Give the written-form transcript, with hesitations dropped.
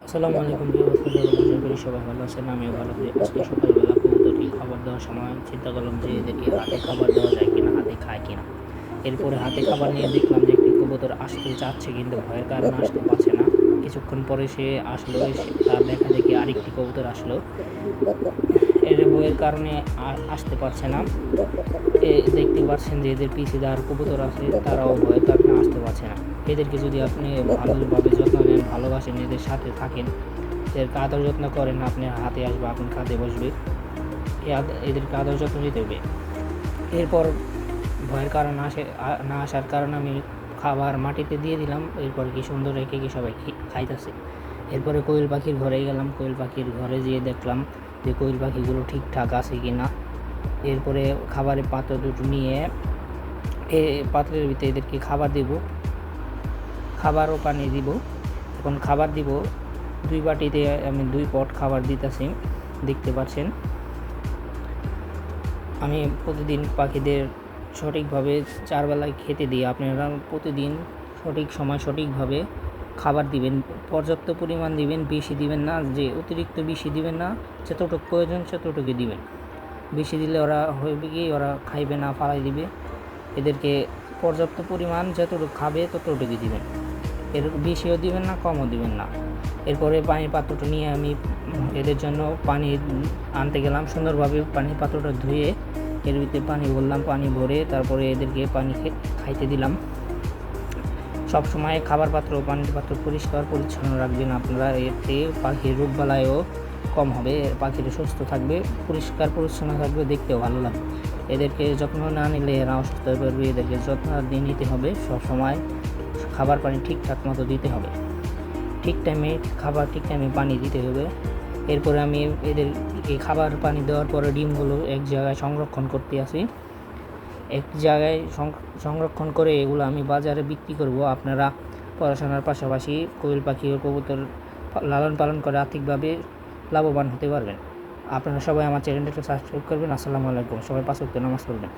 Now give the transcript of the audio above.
আসসালামু আলাইকুম, কি অবস্থা সবার? আশা করি সবাই ভালো আছেন। আমিও ভালো আছি। আজকে সকালবেলা কবুতরকে খাবার দেওয়ার সময় চিন্তা করলাম যে এদেরকে হাতে খাবার দেওয়া যায় কিনা, হাতে খায় কিনা। এরপরে হাতে খাবার নিয়ে দেখলাম যে একটি কবুতর আসতে চাচ্ছে কিন্তু ভয়ের কারণে আসতে পারছে না। কিছুক্ষণ পরে সে আসলো, তার দেখা দেখি আরেকটি কবুতর আসলো। এর বইয়ের কারণে আসতে পারছে না। দেখতে পাচ্ছেন যে এদের পিছিয়ে আর কবুতর আছে, তারাও ভয়ের কারণে আসতে পারছে না। এদেরকে যদি আপনি ভালোভাবে যত্ন নেন, ভালোবাসেন, এদের সাথে থাকেন, এদেরকে আদর যত্ন করেন, আপনার হাতে আসবে, আপনার কাঁধে বসবে, এদেরকে আদর যত্ন দিতে হবে। এরপর ভয়ের কারণ না আসার কারণে আমি খাবার মাটিতে দিয়ে দিলাম। এরপর কি সুন্দর রেখে কি সবাই খাইতেছে। এরপরে কোয়েল পাখির ঘরে গেলাম। কোয়েল পাখির ঘরে যেয়ে দেখলাম যে কোয়েল পাখিগুলো ঠিকঠাক আছে কি না। এরপরে খাবারের পাত্র দুটো নিয়ে পাত্রের ভিতরে এদেরকে খাবার দেব, খাবার ও পানি দিব। এখন খাবার দিব 2 বাটিতে, আমি 2 পট খাবার দিতেছি, দেখতে পাচ্ছেন। আমি প্রতিদিন পাখিদের সঠিকভাবে 4 বেলায় খেতে দিই। আপনারা প্রতিদিন সঠিক সময় সঠিকভাবে খাবার দিবেন, পর্যাপ্ত পরিমাণ দিবেন, বেশি দিবেন না, যে অতিরিক্ত বেশি দিবেন না, যতটুকু প্রয়োজন ততটুকু দিবেন। বেশি দিলে ওরা হবে কি, ওরা খাইবে না, ফালাই দিবে। এদেরকে পর্যাপ্ত পরিমাণ যতটুকু খাবে ততটুকু দিবেন, এর বেশিও দিবেন না, কমও দিবেন না। এরপরে পানির পাত্রটা নিয়ে আমি এদের জন্য পানি আনতে গেলাম। সুন্দরভাবে পানির পাত্রটা ধুয়ে এর ভিতরে পানি ভরলাম, পানি ভরে তারপরে এদেরকে পানি খাইতে দিলাম। সবসময় খাবার পাত্র, পানির পাত্র পরিষ্কার পরিচ্ছন্ন রাখবেন আপনারা, এতে পাখির রোগবালাইও কম হবে, পাখিটা সুস্থ থাকবে, পরিষ্কার পরিচ্ছন্ন থাকবে, দেখতেও ভালো লাগবে। এদেরকে যত্ন না নিলে এরা অসুস্থ হয়ে পড়বে। এদেরকে যত্ন দিয়ে নিতে হবে, সবসময় খাবার পানি ঠিকঠাক মতো দিতে হবে, ঠিক টাইমে খাবার, ঠিক টাইমে পানি দিতে হবে। এরপরে আমি এদের এই খাবার পানি দেওয়ার পরে ডিমগুলো এক জায়গায় সংরক্ষণ করতে আসি। এক জায়গায় সংরক্ষণ করে এগুলো আমি বাজারে বিক্রি করব। আপনারা পড়াশোনার পাশাপাশি কোয়েল পাখি ও কবুতর লালন পালন করে আর্থিকভাবে লাভবান হতে পারবেন। আপনারা সবাই আমার চ্যানেলটাকে সাবস্ক্রাইব করবেন। আসসালামু আলাইকুম। সবাই 5 ওয়াক্ত নামাজ পড়বেন।